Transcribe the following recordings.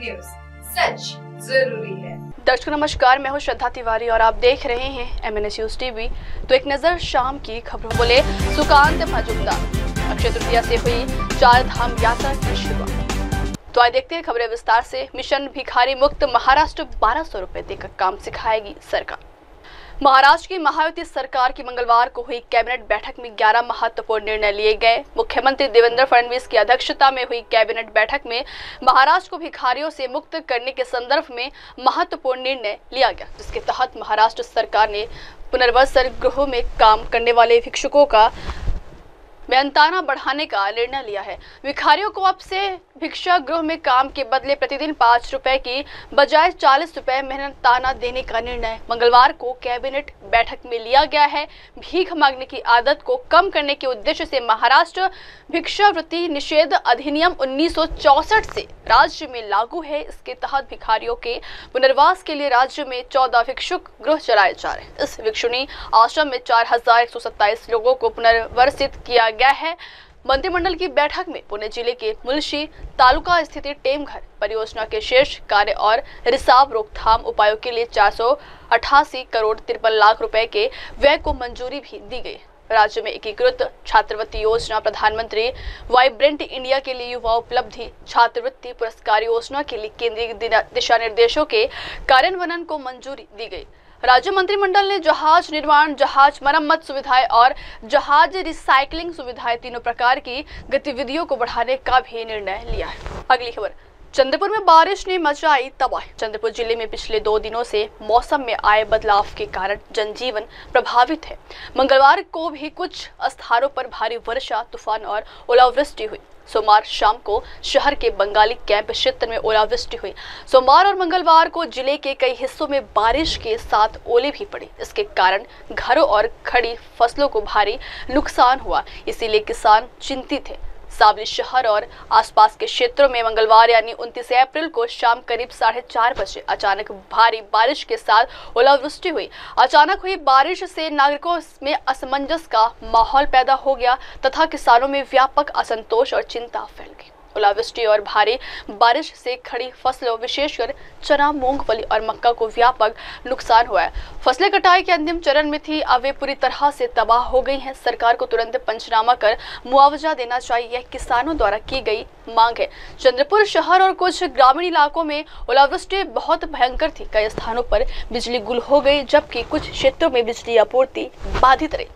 News, सच जरूरी है। दर्शकों नमस्कार, मैं हूं श्रद्धा तिवारी और आप देख रहे हैं MNS न्यूज टीवी। तो एक नजर शाम की खबरों। बोले सुकांत मजुमदार, अक्षय तृतीया से हुई 4 धाम यात्रा की शुरुआत। तो आइए देखते हैं खबरें विस्तार से। मिशन भिखारी मुक्त महाराष्ट्र 1200 रुपए देकर काम सिखाएगी सरकार। महाराष्ट्र की महायुति सरकार की मंगलवार को हुई कैबिनेट बैठक में 11 महत्वपूर्ण निर्णय लिए गए। मुख्यमंत्री देवेंद्र फडणवीस की अध्यक्षता में हुई कैबिनेट बैठक में महाराष्ट्र को भिखारियों से मुक्त करने के संदर्भ में महत्वपूर्ण निर्णय लिया गया, जिसके तहत महाराष्ट्र सरकार ने पुनर्वास गृहों में काम करने वाले भिक्षुकों का मेहनताना बढ़ाने का निर्णय लिया है। भिखारियों को अब से भिक्षा गृह में काम के बदले प्रतिदिन 5 रुपए की बजाय 40 रुपए मेहनताना देने का निर्णय मंगलवार को कैबिनेट बैठक में लिया गया है। भीख मांगने की आदत को कम करने के उद्देश्य से महाराष्ट्र भिक्षावृत्ति निषेध अधिनियम 1964 से राज्य में लागू है। इसके तहत भिखारियों के पुनर्वास के लिए राज्य में 14 भिक्षुक गृह चलाए जा रहे हैं। इस भिक्षुणी आश्रम में 4127 लोगों को पुनर्वासित किया गया है। मंत्रिमंडल की बैठक में पुणे जिले के मुलशी तालुका स्थित टेमघर परियोजना के शेष कार्य और रिसाव रोकथाम उपायों के लिए 488 करोड़ 53 लाख रुपए के व्यय को मंजूरी भी दी गई। राज्य में एकीकृत छात्रवृत्ति योजना, प्रधानमंत्री वाइब्रेंट इंडिया के लिए युवा उपलब्धि छात्रवृत्ति पुरस्कार योजना के लिए केंद्रीय दिशा निर्देशों के कार्यान्वयन को मंजूरी दी गई। राज्य मंत्रिमंडल ने जहाज निर्माण, जहाज मरम्मत सुविधाएं और जहाज रिसाइकलिंग सुविधाएं तीनों प्रकार की गतिविधियों को बढ़ाने का भी निर्णय लिया है। अगली खबर, चंद्रपुर में बारिश ने मचाई तबाही। चंद्रपुर जिले में पिछले 2 दिनों से मौसम में आए बदलाव के कारण जनजीवन प्रभावित है। मंगलवार को भी कुछ स्थानों पर भारी वर्षा, तूफान और ओलावृष्टि हुई। सोमवार शाम को शहर के बंगाली कैंप क्षेत्र में ओलावृष्टि हुई। सोमवार और मंगलवार को जिले के कई हिस्सों में बारिश के साथ ओले भी पड़ी। इसके कारण घरों और खड़ी फसलों को भारी नुकसान हुआ, इसीलिए किसान चिंतित है। सावली शहर और आसपास के क्षेत्रों में मंगलवार यानी 29 अप्रैल को शाम करीब 4:30 बजे अचानक भारी बारिश के साथ ओलावृष्टि हुई। अचानक हुई बारिश से नागरिकों में असमंजस का माहौल पैदा हो गया तथा किसानों में व्यापक असंतोष और चिंता फैल गई। ओलावृष्टि और भारी बारिश से खड़ी फसलों, विशेषकर चना, मूंगफली और मक्का को व्यापक नुकसान हुआ है। फसलें कटाई के अंतिम चरण में थी, अब वे पूरी तरह से तबाह हो गई हैं। सरकार को तुरंत पंचनामा कर मुआवजा देना चाहिए, यह किसानों द्वारा की गई मांग है। चंद्रपुर शहर और कुछ ग्रामीण इलाकों में ओलावृष्टि बहुत भयंकर थी। कई स्थानों पर बिजली गुल हो गई, जबकि कुछ क्षेत्रों में बिजली आपूर्ति बाधित रही।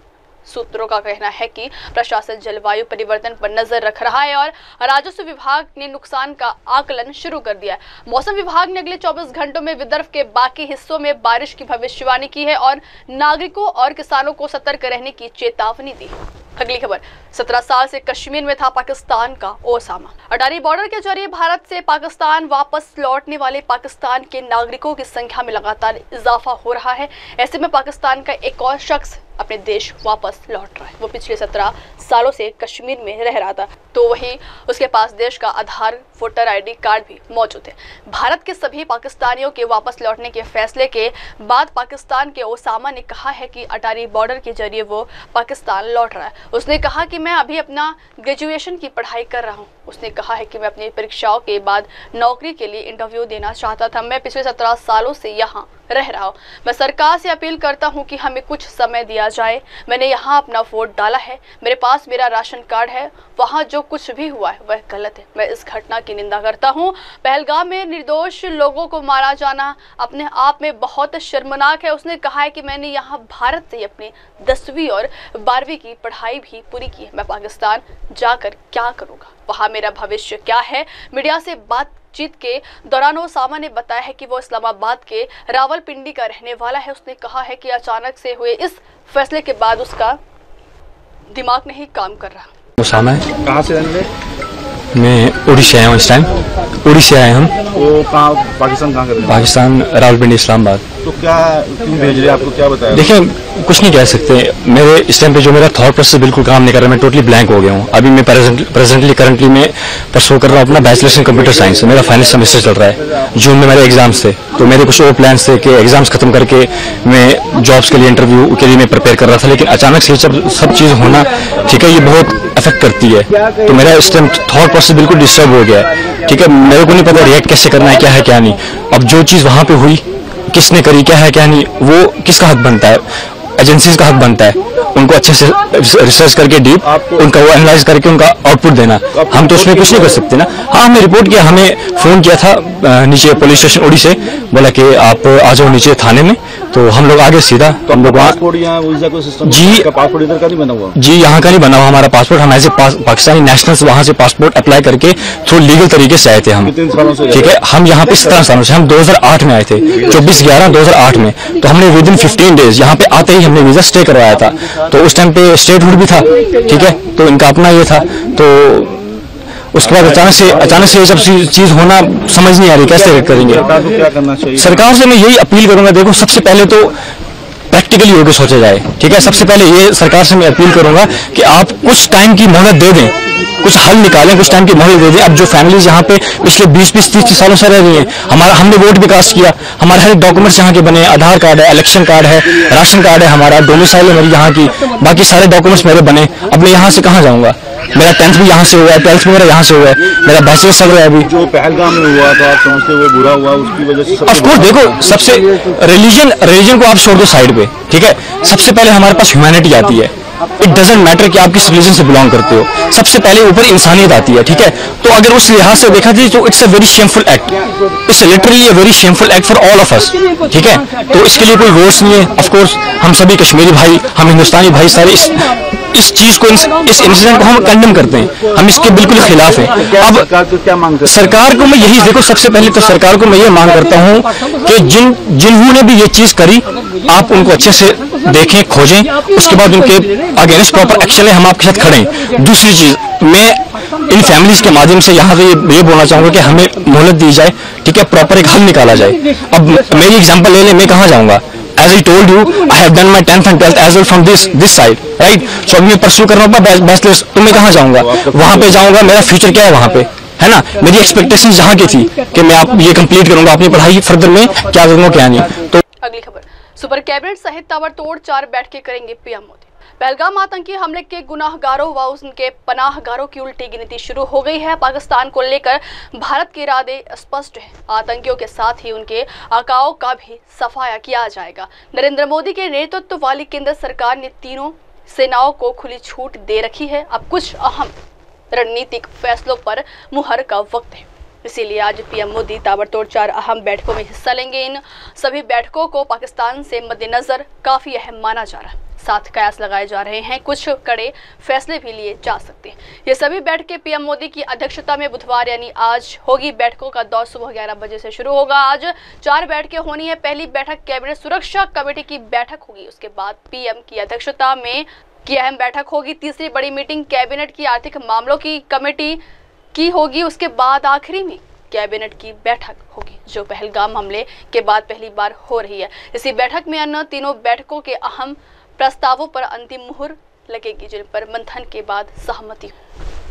सूत्रों का कहना है कि प्रशासन जलवायु परिवर्तन पर नजर रख रहा है और राजस्व विभाग ने नुकसान का आकलन शुरू कर दिया है। मौसम विभाग ने अगले 24 घंटों में विदर्भ के बाकी हिस्सों में बारिश की भविष्यवाणी की है और नागरिकों और किसानों को सतर्क रहने की चेतावनी दी है। अगली खबर, 17 साल से कश्मीर में था पाकिस्तान का ओसामा। अटारी बॉर्डर के जरिए भारत से पाकिस्तान वापस लौटने वाले पाकिस्तान के नागरिकों की संख्या में लगातार इजाफा हो रहा है। ऐसे में पाकिस्तान का एक और शख्स अपने देश वापस लौट रहा है। वो पिछले 17 सालों से कश्मीर में रह रहा था, तो वही उसके पास देश का आधार, वोटर ID कार्ड भी मौजूद है। भारत के सभी पाकिस्तानियों के वापस लौटने के फैसले के बाद पाकिस्तान के ओसामा ने कहा है कि अटारी बॉर्डर के जरिए वो पाकिस्तान लौट रहा है। उसने कहा कि मैं अभी अपना ग्रेजुएशन की पढ़ाई कर रहा हूँ। उसने कहा है कि मैं अपनी परीक्षाओं के बाद नौकरी के लिए इंटरव्यू देना चाहता था। मैं पिछले 17 सालों से यहाँ रह रहा हूँ। मैं सरकार से अपील करता हूँ कि हमें कुछ समय दिया जाए। मैंने यहाँ अपना वोट डाला है, मेरे पास मेरा राशन कार्ड है। वहाँ जो कुछ भी हुआ है वह गलत है। मैं इस घटना की निंदा करता हूँ। पहलगाम में निर्दोष लोगों को मारा जाना अपने आप में बहुत शर्मनाक है। उसने कहा है कि मैंने यहाँ भारत से अपनी 10वीं और 12वीं की पढ़ाई भी पूरी की है। मैं पाकिस्तान जाकर क्या करूँगा, वहाँ मेरा भविष्य क्या है। मीडिया से बातचीत के दौरान ओसामा ने बताया है कि वो इस्लामाबाद के रावलपिंडी का रहने वाला है। उसने कहा है कि अचानक से हुए इस फैसले के बाद उसका दिमाग नहीं काम कर रहा। ओसामा है। कहाँ से रहेंगे? मैं उड़ीसा आया हूँ इस टाइम। उड़ीसा आए हम। वो कहाँ, पाकिस्तान कहाँ कर रहे हैं? पाकिस्तान रावलपिंडी, इस्लामाबाद। तो क्या क्यों भेज रहे हैं, आपको क्या बताया? देखिए, कुछ नहीं कह सकते। मेरे इस टाइम पे जो मेरा थॉट प्रोसेस बिल्कुल काम नहीं कर रहा, मैं टोटली ब्लैंक हो गया हूँ। अभी मैं करंटली मैं परसू कर रहा हूँ अपना बैचलर्स इन कंप्यूटर साइंस। मेरा फाइनल सेमेस्टर चल रहा है। जून में मेरे एग्जाम्स थे, तो मेरे कुछ और प्लान्स थे कि एग्जाम्स खत्म करके मैं जॉब्स के लिए, इंटरव्यू के लिए मैं प्रिपेयर कर रहा था। लेकिन अचानक से सब चीज़ होना, ठीक है, ये बहुत अफेक्ट करती है। तो मेरा इस टाइम थॉट प्रोसेस बिल्कुल डिस्टर्ब हो गया है। ठीक है, मेरे को नहीं पता रिएक्ट कैसे करना है, क्या है क्या नहीं। अब जो चीज़ वहाँ पे हुई, किसने करी, क्या है क्या नहीं, वो किसका हक बनता है? एजेंसीज का हक बनता है उनको अच्छे से रिसर्च करके डीप उनका वो एनालाइज करके उनका आउटपुट देना। हम तो उसमें कुछ नहीं कर सकते ना। हाँ, हमने रिपोर्ट किया, हमें फ़ोन किया था नीचे पुलिस स्टेशन उड़ी से, बोला कि आप आ जाओ नीचे थाने में। तो हम लोग आगे सीधा हम लोग वहाँ जी पासपोर्ट इधर का नहीं बना हुआ जी यहाँ का नहीं बना हुआ हमारा पासपोर्ट। हम एज ए पाकिस्तानी नेशनल्स वहाँ से पासपोर्ट अप्लाई करके थ्रू लीगल तरीके से आए थे हम। ठीक है, हम यहाँ पे 17 सालों से, हम 2008 में आए थे, 24/11/2008 में। तो हमने विद इन 15 डेज यहाँ पे आते ही हमने वीजा स्टे करवाया था। तो उस टाइम पे स्टेटहुड भी था। ठीक है, तो इनका अपना ये था। तो उसके बाद अचानक से ये सब चीज होना समझ नहीं आ रही, कैसे करेंगे। सरकार को क्या करना चाहिए? सरकार से मैं यही अपील करूंगा, देखो सबसे पहले तो प्रैक्टिकली होकर सोचा जाए। ठीक है, सबसे पहले ये सरकार से मैं अपील करूंगा कि आप कुछ टाइम की मोहलत दे दें, कुछ हल निकालें, कुछ टाइम की मोहलत दे दें। अब जो फैमिलीज यहाँ पे पिछले 20-30 सालों से रह रही हैं, हमने वोट भी कास्ट किया, हमारे हर डॉक्यूमेंट्स यहाँ के बने, आधार कार्ड है, इलेक्शन कार्ड है, राशन कार्ड है, हमारा डोमिसाइल है मेरी यहाँ की, बाकी सारे डॉक्यूमेंट्स मेरे बने। अब मैं यहाँ से कहाँ जाऊँगा? मेरा 10th भी यहाँ से हुआ है, 12th मेरा यहाँ से हुआ है, मेरा बैचलर चल रहा है अभी। जो पहलगाम में हुआ तो आप समझते वो बुरा हुआ, उसकी वजह से ऑफकोर्स देखो, सबसे रिलीजन को आप छोड़ दो साइड पे। ठीक है, सबसे पहले हमारे पास ह्यूमैनिटी आती है। इट डजेंट मैटर कि आप किस रिलीजन से बिलोंग करते हो, सबसे पहले ऊपर इंसानियत आती है। ठीक है, तो अगर उस लिहाज से देखा जाए तो it's a very shameful act, it's literally a very shameful act for all of us. ठीक है, तो इसके लिए कोई वर्ड्स नहीं है। ऑफकोर्स हम सभी कश्मीरी भाई, हम हिंदुस्तानी भाई सारे इस चीज को, इस इंसिडेंट को हम कंडेम करते हैं, हम इसके बिल्कुल खिलाफ हैं। अब क्या मांग करते हैं? सरकार को मैं यही, देखो सबसे पहले तो सरकार को मैं ये मांग करता हूँ कि जिन्होंने भी ये चीज करी, आप उनको अच्छे से देखें, खोजें, उसके बाद उनके अगेंस्ट प्रॉपर एक्शन है, हम आपके साथ खड़े हैं। दूसरी चीज, मैं इन फैमिलीज के माध्यम से यहाँ से ये बोलना चाहूंगा कि हमें मोहलत दी जाए। ठीक है, प्रॉपर एक हल निकाला जाए। अब मेरी एग्जांपल ले लें, मैं कहाँ जाऊंगा? As I told you, I have done my 10th and 12th as well from this side, right? So अब मैं परस्यू कर रहा हूँ बैचलर्स, तो मैं कहाँ जाऊँगा? वहाँ पे जाऊँगा, मेरा फ्यूचर क्या है वहाँ पे, है ना? मेरी एक्सपेक्टेशंस यहाँ की थी कि मैं आप ये कंप्लीट करूँगा, अपनी पढ़ाई फर्दर में क्या करूँगा क्या नहीं। तो अगली खबर, सुपर कैबिनेट सहित ताबड़तोड़ 4 बैठकें करेंगे पीएम मोदी। पहलगाम आतंकी हमले के गुनाहगारों व उनके पनाहगारों की उल्टी गिनती शुरू हो गई है। पाकिस्तान को लेकर भारत के इरादे स्पष्ट हैं। आतंकियों के साथ ही उनके आकाओं का भी सफाया किया जाएगा। नरेंद्र मोदी के नेतृत्व वाली केंद्र सरकार ने तीनों सेनाओं को खुली छूट दे रखी है। अब कुछ अहम रणनीतिक फैसलों पर मुहर का वक्त है। इसीलिए आज पीएम मोदी ताबड़तोड़ 4 अहम बैठकों में हिस्सा लेंगे। इन सभी बैठकों को पाकिस्तान से मद्देनजर काफी अहम माना जा रहा है। साथ कयास लगाए जा रहे हैं, कुछ कड़े फैसले भी लिए जा सकते हैं। ये सभी बैठकें पीएम मोदी की अध्यक्षता में बुधवार यानी आज होगी। बैठकों का दौर सुबह 11 बजे से शुरू होगा। आज 4 बैठकें होनी है। पहली बैठक कैबिनेट सुरक्षा कमेटी की बैठक होगी। उसके बाद पीएम की अध्यक्षता में की अहम बैठक होगी। तीसरी बड़ी मीटिंग कैबिनेट की आर्थिक मामलों की कमेटी की होगी। उसके बाद आखिरी में कैबिनेट की बैठक होगी, जो पहलगाम हमले के बाद पहली बार हो रही है। इसी बैठक में अन्य तीनों बैठकों के अहम प्रस्तावों पर अंतिम मुहर लगेगी, जिन पर मंथन के बाद सहमति।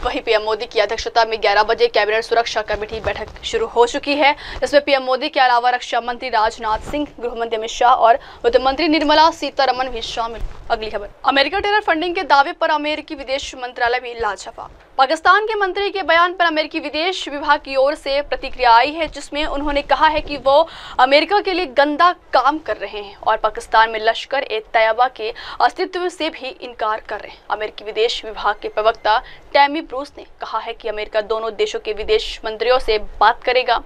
वहीं पीएम मोदी की अध्यक्षता में 11 बजे कैबिनेट सुरक्षा कमेटी बैठक शुरू हो चुकी है। इसमें पीएम मोदी के अलावा रक्षा मंत्री राजनाथ सिंह, गृह मंत्री अमित शाह और वित्त मंत्री निर्मला सीतारमण भी शामिल। अगली खबर, अमेरिका टेरर फंडिंग के दावे पर अमेरिकी विदेश मंत्रालय भी लाजवाब। पाकिस्तान के मंत्री के बयान पर अमेरिकी विदेश विभाग की ओर से प्रतिक्रिया आई है, जिसमें उन्होंने कहा है कि वो अमेरिका के लिए गंदा काम कर रहे हैं और पाकिस्तान में लश्कर ए तैयबा के अस्तित्व से भी इनकार कर रहे हैं। अमेरिकी विदेश विभाग के प्रवक्ता टैमी ब्रूस ने कहा है कि अमेरिका दोनों देशों के विदेश मंत्रियों से बात करेगा।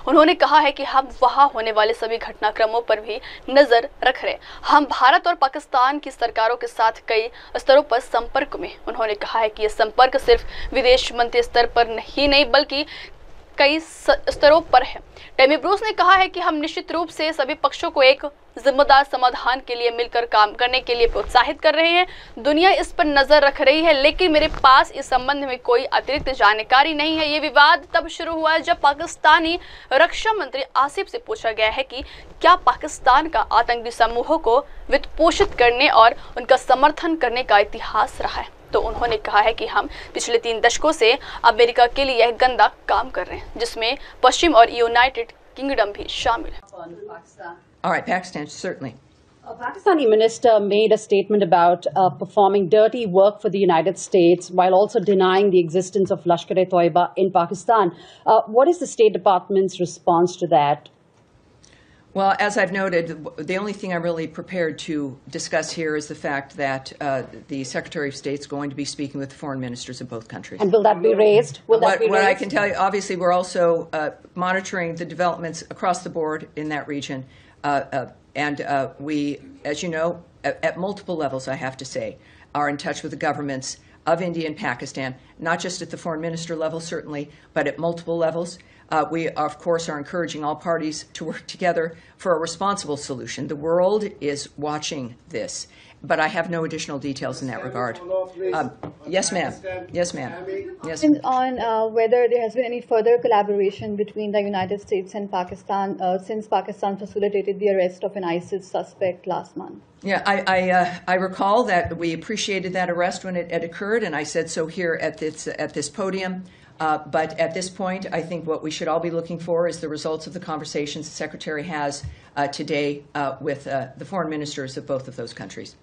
उन्होंने कहा है कि हम वहां होने वाले सभी घटनाक्रमों पर भी नजर रख रहे हैं। हम भारत और पाकिस्तान की सरकारों के साथ कई स्तरों पर संपर्क में। उन्होंने कहा है कि यह संपर्क सिर्फ विदेश मंत्री स्तर पर ही नहीं बल्कि कई स्तरों पर है। टैमी ब्रूस ने कहा है कि हम निश्चित रूप से सभी पक्षों को एक जिम्मेदार समाधान के लिए मिलकर काम करने के लिए प्रोत्साहित कर रहे हैं। दुनिया इस पर नजर रख रही है, लेकिन मेरे पास इस संबंध में कोई अतिरिक्त जानकारी नहीं है। ये विवाद तब शुरू हुआ जब पाकिस्तानी रक्षा मंत्री आसिफ से पूछा गया है कि क्या पाकिस्तान का आतंकी समूहों को वित्त पोषित करने और उनका समर्थन करने का इतिहास रहा है। तो उन्होंने कहा है कि हम पिछले 3 दशकों से अमेरिका के लिए यह गंदा काम कर रहे हैं, जिसमें पश्चिम और यूनाइटेड किंगडम भी शामिल है। All right, Pakistan, certainly. A Pakistani minister made a statement about performing dirty work for the United States while also denying the existence of Lashkar-e-Toiba in Pakistan. What is the State Department's response to that? Well, as I've noted, the only thing I'm really prepared to discuss here is the fact that the Secretary of State is going to be speaking with the foreign ministers of both countries. And will that be raised? What I can tell you, obviously, we're also monitoring the developments across the board in that region. And we, as you know, at multiple levels, I have to say, are in touch with the governments of India and Pakistan, not just at the foreign minister level, certainly, but at multiple levels. We, of course, are encouraging all parties to work together for a responsible solution. The world is watching this, but I have no additional details in that regard. Yes, ma'am. Yes, ma'am. Yes. On whether there has been any further collaboration between the United States and Pakistan since Pakistan facilitated the arrest of an ISIS suspect last month. Yeah, I recall that we appreciated that arrest when it occurred, and I said so here at this podium. But at this point, I think what we should all be looking for is the results of the conversations the Secretary has today with the foreign ministers of both of those countries.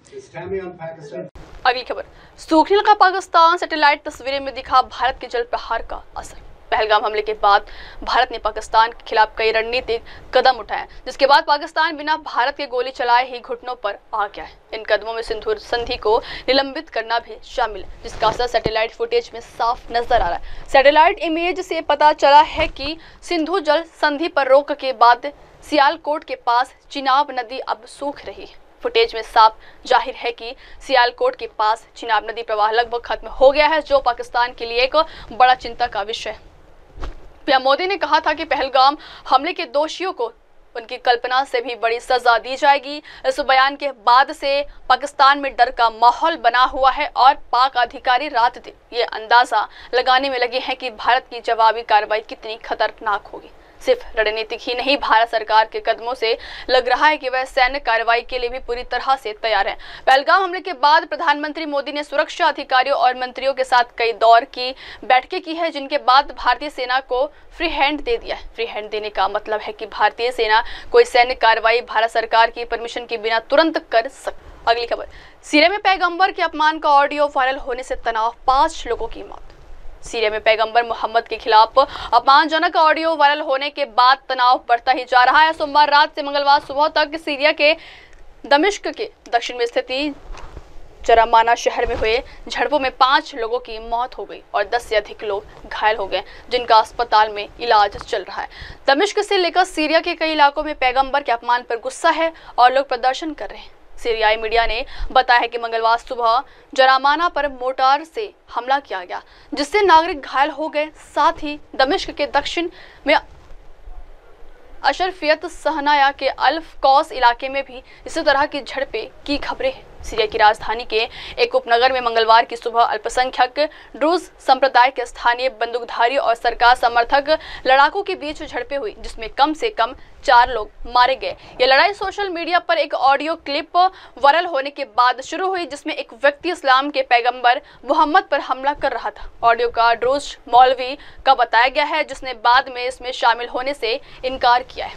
अगली खबर, सूखने लगा Pakistan, satellite तस्वीरें में दिखा भारत के जल प्रहार का असर। पहलगाम हमले के बाद भारत ने पाकिस्तान के खिलाफ कई रणनीतिक कदम उठाए, जिसके बाद पाकिस्तान बिना भारत के गोली चलाए ही घुटनों पर आ गया है। इन कदमों में सिंधु संधि को निलंबित करना भी शामिल है, जिसका असर सैटेलाइट फुटेज में साफ नजर आ रहा है। सैटेलाइट इमेज से पता चला है कि सिंधु जल संधि पर रोक के बाद सियालकोट के पास चिनाब नदी अब सूख रही है। फुटेज में साफ जाहिर है कि सियालकोट के पास चिनाब नदी प्रवाह लगभग खत्म हो गया है, जो पाकिस्तान के लिए एक बड़ा चिंता का विषय है। पीएम मोदी ने कहा था कि पहलगाम हमले के दोषियों को उनकी कल्पना से भी बड़ी सजा दी जाएगी। इस बयान के बाद से पाकिस्तान में डर का माहौल बना हुआ है और पाक अधिकारी रात दिन ये अंदाजा लगाने में लगे हैं कि भारत की जवाबी कार्रवाई कितनी खतरनाक होगी। सिर्फ रणनीतिक ही नहीं, भारत सरकार के कदमों से लग रहा है कि वह सैन्य कार्रवाई के लिए भी पूरी तरह से तैयार है। पहलगाम हमले के बाद प्रधानमंत्री मोदी ने सुरक्षा अधिकारियों और मंत्रियों के साथ कई दौर की बैठकें की है, जिनके बाद भारतीय सेना को फ्री हैंड दे दिया है। फ्री हैंड देने का मतलब है कि भारतीय सेना कोई सैन्य कार्रवाई भारत सरकार की परमिशन के बिना तुरंत कर सकती। अगली खबर, सीरिया में पैगंबर के अपमान का ऑडियो वायरल होने से तनाव, 5 लोगों की मौत। सीरिया में पैगंबर मोहम्मद के खिलाफ अपमानजनक ऑडियो वायरल होने के बाद तनाव बढ़ता ही जा रहा है। सोमवार रात से मंगलवार सुबह तक सीरिया के दमिश्क के दक्षिण में स्थित जरामाना शहर में हुए झड़पों में 5 लोगों की मौत हो गई और 10 से अधिक लोग घायल हो गए, जिनका अस्पताल में इलाज चल रहा है। दमिश्क से लेकर सीरिया के कई इलाकों में पैगंबर के अपमान पर गुस्सा है और लोग प्रदर्शन कर रहे हैं। सीरियाई मीडिया ने बताया है कि मंगलवार सुबह जरामाना पर मोर्टार से हमला किया गया, जिससे नागरिक घायल हो गए। साथ ही दमिश्क के दक्षिण में अशरफियत सहनाया के अल्फ कौस इलाके में भी इसी तरह की झड़पें की खबरें हैं। सीरिया की राजधानी के एक उपनगर में मंगलवार की सुबह अल्पसंख्यक ड्रूज संप्रदाय के स्थानीय बंदूकधारी और सरकार समर्थक लड़ाकों के बीच झड़पें हुई, जिसमें कम से कम 4 लोग मारे गए। यह लड़ाई सोशल मीडिया पर एक ऑडियो क्लिप वायरल होने के बाद शुरू हुई, जिसमें एक व्यक्ति इस्लाम के पैगंबर मोहम्मद पर हमला कर रहा था। ऑडियो का ड्रूज मौलवी का बताया गया है, जिसने बाद में इसमें शामिल होने से इनकार किया है।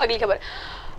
अगली खबर,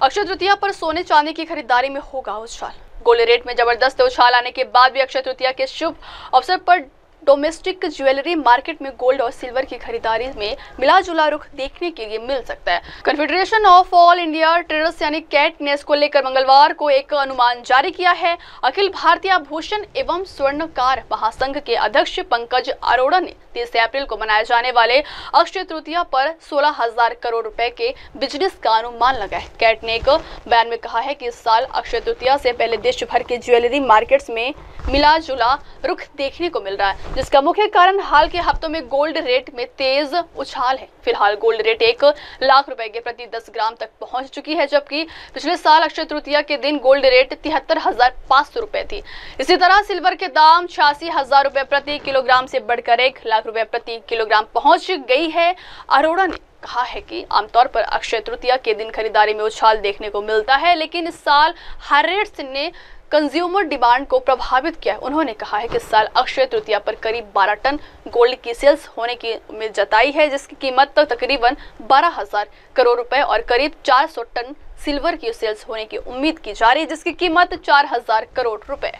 अक्षय तृतीया पर सोने चांदी की खरीदारी में होगा उछाल। गोल्ड रेट में जबरदस्त उछाल आने के बाद भी अक्षय तृतीया के शुभ अवसर पर डोमेस्टिक ज्वेलरी मार्केट में गोल्ड और सिल्वर की खरीदारी में मिला जुला रुख देखने के लिए मिल सकता है। Confederation of all India traders यानी कैट ने इसको लेकर मंगलवार को एक अनुमान जारी किया है। अखिल भारतीय आभूषण एवं स्वर्णकार महासंघ के अध्यक्ष पंकज अरोड़ा ने 30 अप्रैल को मनाए जाने वाले अक्षय तृतीया पर 16,000 करोड़ रुपए के बिजनेस का अनुमान लगाया। कैट ने एक बयान में कहा है कि इस साल अक्षय तृतीया से पहले देश भर के ज्वेलरी मार्केट्स में मिला जुला रुख देखने को मिल रहा है। जिसका मुख्य कारण हाल के हफ्तों में गोल्ड रेट में तेज उछाल है। फिलहाल गोल्ड रेट 1 लाख रुपए के प्रति 10 ग्राम तक पहुंच चुकी है, जबकि पिछले साल अक्षय तृतीया के दिन गोल्ड रेट 73,500 रुपए थी। इसी तरह सिल्वर के दाम 86,000 रुपए प्रति किलोग्राम से बढ़कर 1 लाख रुपए प्रति किलोग्राम पहुंच गई है। अरोड़ा ने कहा है कि आमतौर पर अक्षय तृतीया के दिन खरीदारी में उछाल देखने को मिलता है, लेकिन इस साल हाई रेट्स ने कंज्यूमर डिमांड को प्रभावित किया। उन्होंने कहा है कि इस साल अक्षय तृतीया पर करीब 12 टन गोल्ड की सेल्स होने की उम्मीद जताई है, जिसकी कीमत तकरीबन 12,000 करोड़ रुपए और करीब 400 टन सिल्वर की सेल्स होने की उम्मीद की जा रही है, जिसकी कीमत 4,000 करोड़ रुपए।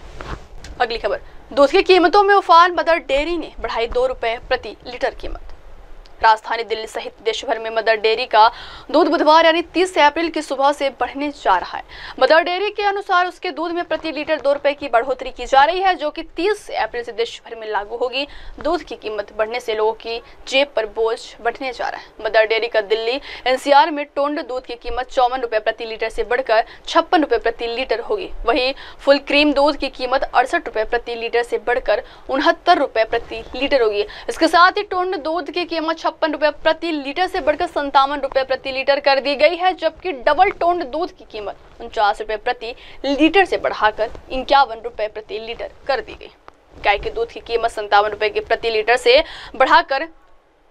अगली खबर, दूध की कीमतों में उफान। मदर डेयरी ने बढ़ाई 2 रुपए प्रति लीटर कीमत। राजधानी दिल्ली सहित देश भर में मदर डेयरी का दूध बुधवार यानी 30 अप्रैल की सुबह से बढ़ने जा रहा है। मदर डेयरी के अनुसार उसके दूध में प्रति लीटर 2 रुपए की बढ़ोतरी की जा रही है, जो कि 30 अप्रैल से देश भर में लागू होगी। दूध की कीमत बढ़ने से लोगों की जेब पर बोझ बढ़ने जा रहा है। मदर डेयरी का दिल्ली एनसीआर में टोंड दूध की कीमत 54 रुपए प्रति लीटर से बढ़कर 56 रुपए प्रति लीटर होगी। वहीं फुल क्रीम दूध की कीमत 68 रुपए प्रति लीटर से बढ़कर 69 रुपए प्रति लीटर होगी। इसके साथ ही टोंड दूध की कीमत 56 रुपए प्रति लीटर से बढ़कर 57 रुपए प्रति लीटर कर दी गई है, जबकि डबल टोंड दूध की कीमत 49 रुपए प्रति लीटर से बढ़ाकर 51 रुपए प्रति लीटर कर दी गई। गाय के दूध की कीमत 57 रुपए के प्रति लीटर से बढ़ाकर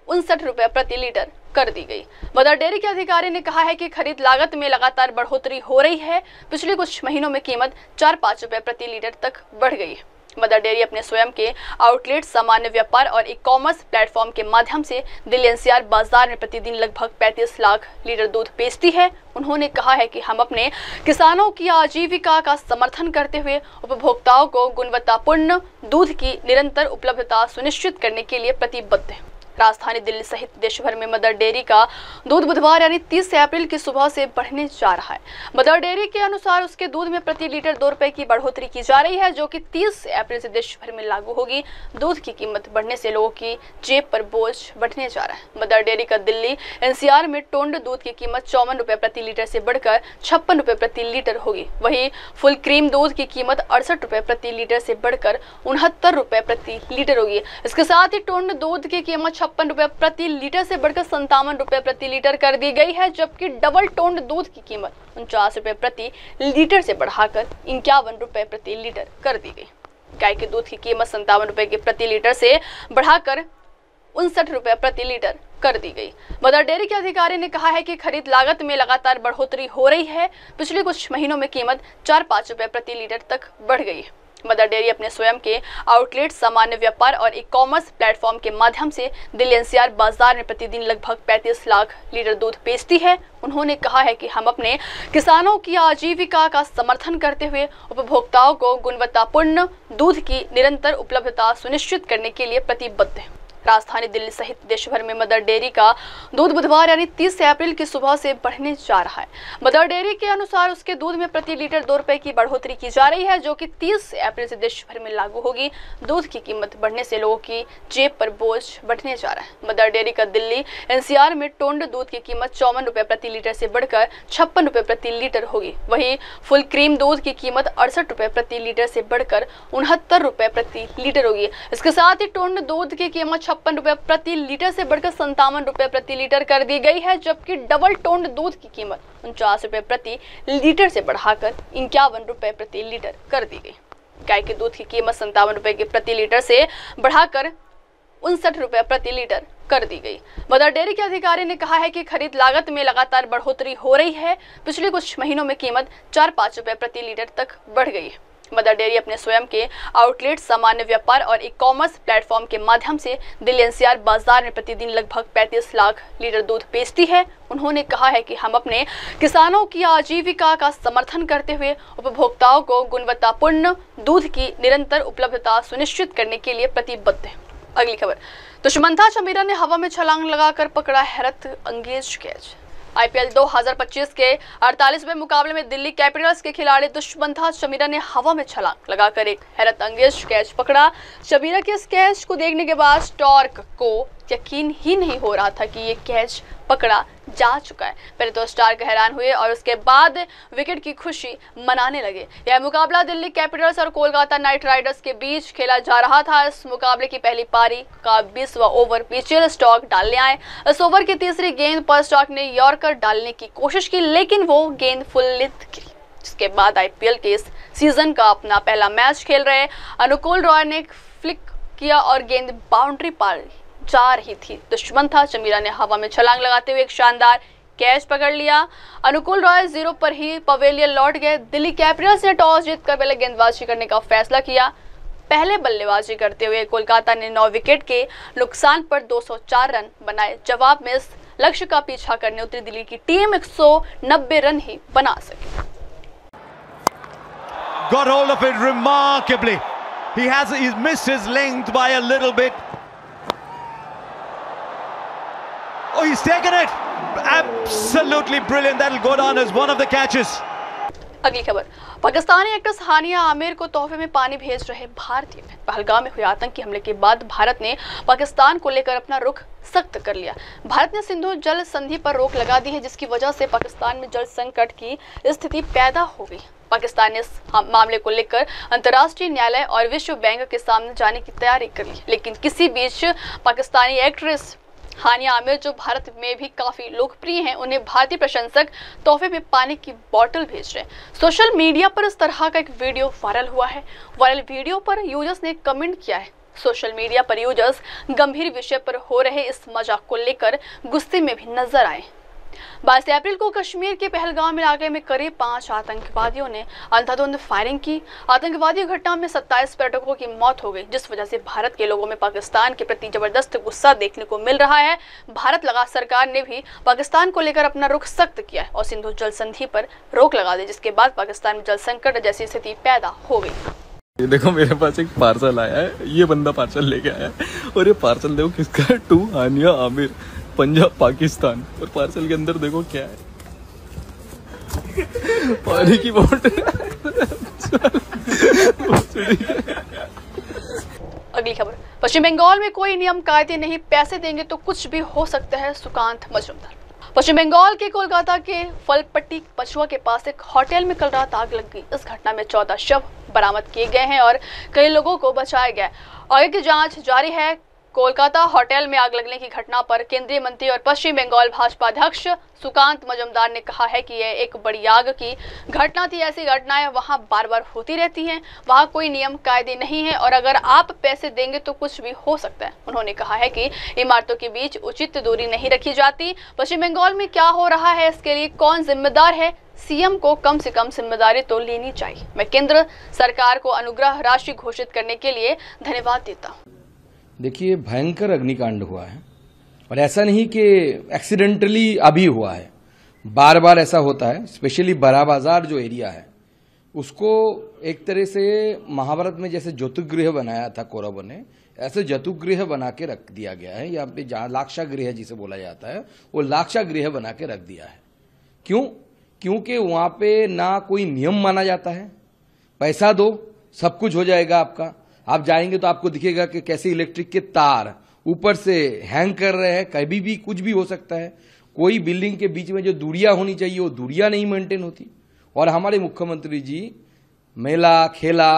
59 रुपए प्रति लीटर कर दी गई। मदर डेयरी के अधिकारी ने कहा है कि खरीद लागत में लगातार बढ़ोतरी हो रही है। पिछले कुछ महीनों में कीमत 4-5 रुपए प्रति लीटर तक बढ़ गई है। मदर डेयरी अपने स्वयं के आउटलेट, सामान्य व्यापार और ई कॉमर्स प्लेटफॉर्म के माध्यम से दिल्ली एनसीआर बाजार में प्रतिदिन लगभग 35 लाख लीटर दूध बेचती है। उन्होंने कहा है कि हम अपने किसानों की आजीविका का समर्थन करते हुए उपभोक्ताओं को गुणवत्तापूर्ण दूध की निरंतर उपलब्धता सुनिश्चित करने के लिए प्रतिबद्ध है। राजधानी दिल्ली सहित देश भर में मदर डेयरी का दूध बुधवार यानी 30 अप्रैल की सुबह से बढ़ने जा रहा है। मदर डेयरी के अनुसार उसके दूध में प्रति लीटर 2 रुपए की बढ़ोतरी की जा रही है, जो कि 30 अप्रैल से देश भर में लागू होगी। दूध की कीमत बढ़ने से लोगों की जेब पर बोझ बढ़ने जा रहा है। मदर डेयरी का दिल्ली एनसीआर में टोंड दूध की कीमत 54 रुपए प्रति लीटर से बढ़कर 56 रुपए प्रति लीटर होगी। वहीं फुल क्रीम दूध की कीमत 68 रुपए प्रति लीटर से बढ़कर 69 रुपए प्रति लीटर होगी। इसके साथ ही टोंड दूध की कीमत 56 रुपए प्रति लीटर से बढ़कर 57 रुपए प्रति लीटर कर दी गई है, जबकि डबल टोंड दूध की कीमत 49 रुपए प्रति लीटर से बढ़ाकर 51 रुपए प्रति लीटर कर दी गई। गाय के दूध की कीमत 57 रुपए के प्रति लीटर से बढ़ाकर 59 रुपए प्रति लीटर कर दी गई। मदर डेयरी के अधिकारी ने कहा है कि खरीद लागत में लगातार बढ़ोतरी हो रही है। पिछले कुछ महीनों में कीमत 4-5 रुपए प्रति लीटर तक बढ़ गई है। मदर डेयरी अपने स्वयं के आउटलेट, सामान्य व्यापार और ई कॉमर्स प्लेटफॉर्म के माध्यम से दिल्ली एनसीआर बाजार में प्रतिदिन लगभग 35 लाख लीटर दूध बेचती है। उन्होंने कहा है कि हम अपने किसानों की आजीविका का समर्थन करते हुए उपभोक्ताओं को गुणवत्तापूर्ण दूध की निरंतर उपलब्धता सुनिश्चित करने के लिए प्रतिबद्ध है। राजधानी दिल्ली सहित देश भर में मदर डेयरी का दूध बुधवार यानी 30 अप्रैल की सुबह से बढ़ने जा रहा है। मदर डेयरी के अनुसार उसके दूध में प्रति लीटर 2 रुपए की बढ़ोतरी की जा रही है, जो कि 30 अप्रैल से देश भर में लागू होगी। दूध की कीमत बढ़ने से लोगों की जेब पर बोझ बढ़ने जा रहा है। मदर डेयरी का दिल्ली एनसीआर में टोंड दूध की कीमत 54 रुपए प्रति लीटर से बढ़कर 56 रुपए प्रति लीटर होगी। वहीं फुल क्रीम दूध की कीमत 68 रुपए प्रति लीटर से बढ़कर 69 रुपए प्रति लीटर होगी। इसके साथ ही टोंड दूध की कीमत 56 रुपए प्रति लीटर से बढ़कर 57 रुपए प्रति लीटर कर दी गई है, जबकि डबल टोंड दूध की कीमत 49 रुपए प्रति लीटर से बढ़ाकर 51 रुपए प्रति लीटर कर दी गई। गाय के दूध की कीमत 57 रुपए के प्रति लीटर से बढ़ाकर 59 रुपए प्रति लीटर कर दी गई। मदर डेयरी के अधिकारी ने कहा है कि खरीद लागत में लगातार बढ़ोतरी हो रही है। पिछले कुछ महीनों में कीमत 4-5 रुपए प्रति लीटर तक बढ़ गई है। मदर डेयरी अपने स्वयं के आउटलेट, सामान्य व्यापार और ई कॉमर्स प्लेटफॉर्म के माध्यम से दिल्ली एनसीआर बाजार में प्रतिदिन लगभग 35 लाख लीटर दूध बेचती है। उन्होंने कहा है कि हम अपने किसानों की आजीविका का समर्थन करते हुए उपभोक्ताओं को गुणवत्तापूर्ण दूध की निरंतर उपलब्धता सुनिश्चित करने के लिए प्रतिबद्ध है। अगली खबर, दुष्मंथा चमीरा ने हवा में छलांग लगाकर पकड़ा हैरत अंगेज कैच। आईपीएल 2025 के 48वें मुकाबले में दिल्ली कैपिटल्स के खिलाड़ी दुष्मंथा चमीरा ने हवा में छलांग लगाकर एक हैरत अंगेज कैच पकड़ा। चमीरा के इस कैच को देखने के बाद स्टार्क को यकीन ही नहीं हो रहा था कि ये कैच पकड़ा जा चुका है। पहले तो स्टार्क हैरान हुए और उसके बाद विकेट की खुशी मनाने लगे। यह मुकाबला दिल्ली कैपिटल्स और कोलकाता नाइट राइडर्स के बीच खेला जा रहा था। इस मुकाबले की पहली पारी का 20वां ओवर मिचेल स्टार्क डालने आए। इस ओवर की तीसरी गेंद पर स्टार्क ने यॉर्कर डालने की कोशिश की, लेकिन वो गेंद फुल लेंथ गिरी। जिसके बाद आईपीएल के इस सीजन का अपना पहला मैच खेल रहे अनुकूल रॉय ने फ्लिक किया और गेंद बाउंड्री पार जा रही थी। दुश्मन था चमीरा ने हवा में छलांग लगाते हुए एक शानदार कैच पकड़ लिया। अनुकूल रॉय 0 पर ही पवेलियन लौट गए। दिल्ली कैपिटल्स ने टॉस जीतकर पहले गेंदबाजी करने का फैसला किया। पहले बल्लेबाजी करते हुए कोलकाता ने 9 विकेट के नुकसान पर 204 रन बनाए। जवाब में इस लक्ष्य का पीछा करने उतरी दिल्ली की टीम 190 रन ही बना सकी। Got hold of it remarkably. He's missed his length by a little bit. Oh, he's taken it. Absolutely brilliant. That'll go down as one of the catches. अगली खबर, पाकिस्तानी एक्ट्रेस हानिया आमिर को तोहफे में पानी भेज रहे भारतीय। पहलगाम में हुए आतंकी हमले के बाद भारत ने पाकिस्तान को लेकर अपना रुख सख्त कर लिया। भारत ने सिंधु जल संधि पर रोक लगा दी है, जिसकी वजह से पाकिस्तान में जल संकट की स्थिति पैदा हो गई। पाकिस्तान ने इस मामले को लेकर अंतर्राष्ट्रीय न्यायालय और विश्व बैंक के सामने जाने की तैयारी कर ली, लेकिन किसी बीच पाकिस्तानी एक्ट्रेस हानिया आमिर, जो भारत में भी काफी लोकप्रिय हैं, उन्हें भारतीय प्रशंसक तोहफे में पानी की बोतल भेज रहे हैं। सोशल मीडिया पर इस तरह का एक वीडियो वायरल हुआ है। वायरल वीडियो पर यूजर्स ने कमेंट किया है। सोशल मीडिया पर यूजर्स गंभीर विषय पर हो रहे इस मजाक को लेकर गुस्से में भी नजर आए। 22 अप्रैल को कश्मीर के पहलगाम इलाके में करीब 5 आतंकवादियों ने अंधाधुंध फायरिंग की। आतंकवादी घटना में 27 पर्यटकों की मौत हो गई, जिस वजह से भारत के लोगों में पाकिस्तान के प्रति जबरदस्त गुस्सा देखने को मिल रहा है। भारत लगा सरकार ने भी पाकिस्तान को लेकर अपना रुख सख्त किया है और सिंधु जल संधि पर रोक लगा दी, जिसके बाद पाकिस्तान में जल संकट जैसी स्थिति पैदा हो गई। ये देखो मेरे पास एक पार्सल आया है, ये बंदा पार्सल लेके आया है और ये पार्सल देखो किसका है, टू हानिया आमिर, पंजाब पाकिस्तान। और पार्सल के अंदर देखो क्या है, पानी की बोतल। अगली खबर, पश्चिम बंगाल में कोई नियम कायदे नहीं, पैसे देंगे तो कुछ भी हो सकता है, सुकांत मजूमदार। पश्चिम बंगाल के कोलकाता के फलपट्टी पछुआ के पास एक होटल में कल रात आग लग गई। इस घटना में 14 शव बरामद किए गए हैं और कई लोगों को बचाया गया। आगे की जांच जारी है। कोलकाता होटल में आग लगने की घटना पर केंद्रीय मंत्री और पश्चिम बंगाल भाजपा अध्यक्ष सुकांत मजूमदार ने कहा है कि यह एक बड़ी आग की घटना थी। ऐसी घटनाएं वहां बार बार होती रहती हैं। वहां कोई नियम कायदे नहीं है और अगर आप पैसे देंगे तो कुछ भी हो सकता है। उन्होंने कहा है कि इमारतों के बीच उचित दूरी नहीं रखी जाती। पश्चिम बंगाल में क्या हो रहा है, इसके लिए कौन जिम्मेदार है? सीएम को कम से कम जिम्मेदारी तो लेनी चाहिए। मैं केंद्र सरकार को अनुग्रह राशि घोषित करने के लिए धन्यवाद देता हूँ। देखिए, भयंकर अग्निकांड हुआ है और ऐसा नहीं कि एक्सीडेंटली अभी हुआ है, बार बार ऐसा होता है। स्पेशली बड़ा बाजार जो एरिया है उसको एक तरह से महाभारत में जैसे जतुगृह बनाया था कौरवों ने, ऐसे जतुगृह बना के रख दिया गया है। यहाँ पे जहाँ लाक्षागृह जिसे बोला जाता है वो लाक्षागृह बना के रख दिया है। क्यों? क्योंकि वहां पे ना कोई नियम माना जाता है। पैसा दो सब कुछ हो जाएगा आपका। आप जाएंगे तो आपको दिखेगा कि कैसे इलेक्ट्रिक के तार ऊपर से हैंग कर रहे हैं, कभी भी कुछ भी हो सकता है। कोई बिल्डिंग के बीच में जो दूरियां होनी चाहिए वो दूरियां नहीं मेंटेन होती। और हमारे मुख्यमंत्री जी मेला, खेला,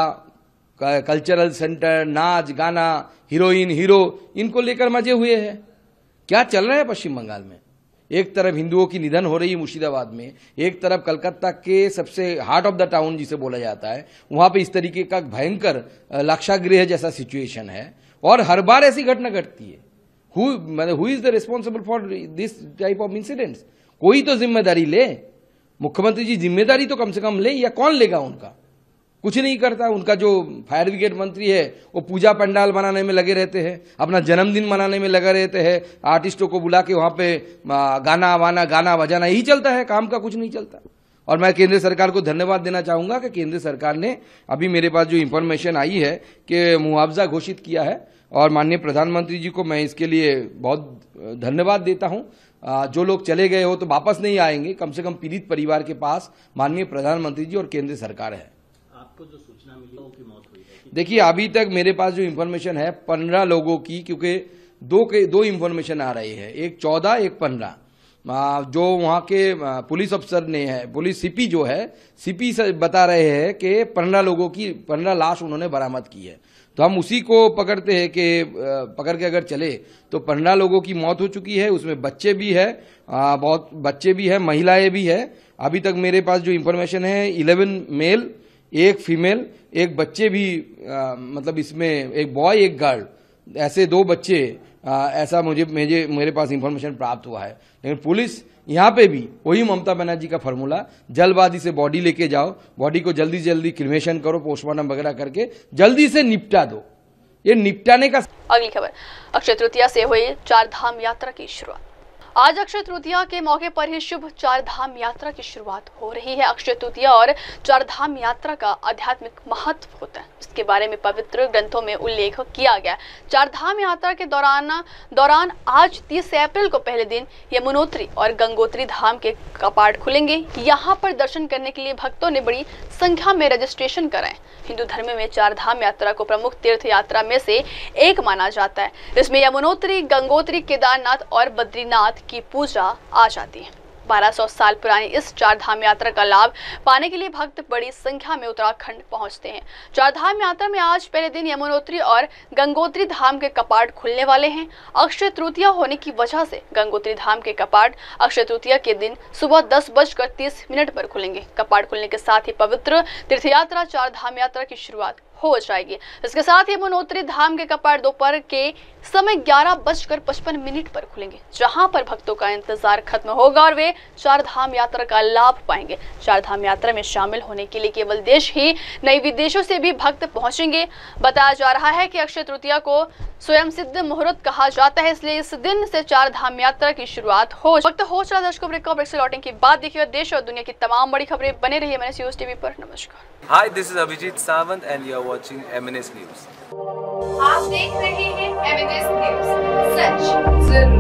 कल्चरल सेंटर, नाच गाना, हीरोइन, हीरो, इनको लेकर मजे हुए हैं। क्या चल रहा है पश्चिम बंगाल में? एक तरफ हिंदुओं की निधन हो रही है मुर्शिदाबाद में, एक तरफ कलकत्ता के सबसे हार्ट ऑफ द टाउन जिसे बोला जाता है वहां पे इस तरीके का भयंकर लाक्षागृह जैसा सिचुएशन है और हर बार ऐसी घटना घटती है। Who is the responsible for this type of incidents? कोई तो जिम्मेदारी ले। मुख्यमंत्री जी जिम्मेदारी तो कम से कम ले, या कौन लेगा? उनका कुछ नहीं करता। उनका जो फायर ब्रिगेड मंत्री है वो पूजा पंडाल बनाने में लगे रहते हैं, अपना जन्मदिन मनाने में लगे रहते हैं, आर्टिस्टों को बुला के वहां पे गाना बजाना यही चलता है, काम का कुछ नहीं चलता। और मैं केंद्र सरकार को धन्यवाद देना चाहूंगा कि केंद्र सरकार ने अभी मेरे पास जो इंफॉर्मेशन आई है कि मुआवजा घोषित किया है और माननीय प्रधानमंत्री जी को मैं इसके लिए बहुत धन्यवाद देता हूं। जो लोग चले गए हो तो वापस नहीं आएंगे, कम से कम पीड़ित परिवार के पास माननीय प्रधानमंत्री जी और केंद्र सरकार है। आपको जो सूचना मिली उनकी मौत हुई है? देखिए, अभी तक मेरे पास जो इंफॉर्मेशन है 15 लोगों की, क्योंकि दो इंफॉर्मेशन आ रही है, एक 14 एक 15। जो वहाँ के पुलिस अफसर ने है, पुलिस सीपी जो है, सीपी से बता रहे हैं कि 15 लाश उन्होंने बरामद की है। तो हम उसी को पकड़ते हैं कि पकड़ के अगर चले तो 15 लोगों की मौत हो चुकी है, उसमें बच्चे भी है, बहुत बच्चे भी है, महिलाएं भी है। अभी तक मेरे पास जो इंफॉर्मेशन है 11 मेल, 1 फीमेल, 1 बच्चे भी, मतलब इसमें एक बॉय 1 गर्ल, ऐसे 2 बच्चे, ऐसा मेरे पास इंफॉर्मेशन प्राप्त हुआ है। लेकिन पुलिस यहाँ पे भी वही ममता बनर्जी का फॉर्मूला, जल्दबाजी से बॉडी लेके जाओ, बॉडी को जल्दी जल्दी क्रिमेशन करो, पोस्टमार्टम वगैरह करके जल्दी से निपटा दो, ये निपटाने का। अगली खबर, अक्षय तृतीया से हुई 4 धाम यात्रा की शुरुआत। आज अक्षय तृतीया के मौके पर ही शुभ 4 धाम यात्रा की शुरुआत हो रही है। अक्षय तृतीया और 4 धाम यात्रा का आध्यात्मिक महत्व होता है, इसके बारे में पवित्र ग्रंथों में उल्लेख किया गया। 4 धाम यात्रा के दौरान आज 30 अप्रैल को पहले दिन यमुनोत्री और गंगोत्री धाम के कपाट खुलेंगे। यहाँ पर दर्शन करने के लिए भक्तों ने बड़ी संख्या में रजिस्ट्रेशन कराए। हिंदू धर्म में 4 धाम यात्रा को प्रमुख तीर्थ यात्रा में से एक माना जाता है। इसमें यमुनोत्री, गंगोत्री, केदारनाथ और बद्रीनाथ की पूजा आ जाती है। 1200 साल पुरानी इस 4 धाम यात्रा का लाभ पाने के लिए भक्त बड़ी संख्या में उत्तराखंड पहुंचते हैं। 4 धाम यात्रा में आज पहले दिन यमुनोत्री और गंगोत्री धाम के कपाट खुलने वाले हैं। अक्षय तृतीया होने की वजह से गंगोत्री धाम के कपाट अक्षय तृतीया के दिन सुबह 10:30 पर खुलेंगे। कपाट खुलने के साथ ही पवित्र तीर्थ यात्रा 4 धाम यात्रा की शुरुआत हो जाएगी। इसके साथ ही यमुनोत्री धाम के कपाट दोपहर के समय 11:55 पर खुलेंगे, जहां पर भक्तों का इंतजार खत्म होगा और वे 4 धाम यात्रा का लाभ पाएंगे। 4 धाम यात्रा में शामिल होने के लिए केवल देश ही नहीं, विदेशों से भी भक्त पहुंचेंगे। बताया जा रहा है कि अक्षय तृतीया को स्वयं सिद्ध मुहूर्त कहा जाता है, इसलिए इस दिन से 4 धाम यात्रा की शुरुआत हो चला। दर्शकों, ब्रेक से लौटने के बाद देखिए देश और दुनिया की तमाम बड़ी खबरें। बने रहिए MNS न्यूज़ टीवी पर। नमस्कार। Hi, this is Abhijit Sawant and you are watching MNS News. आप देख रहे हैं MNS न्यूज़, सच जरूर।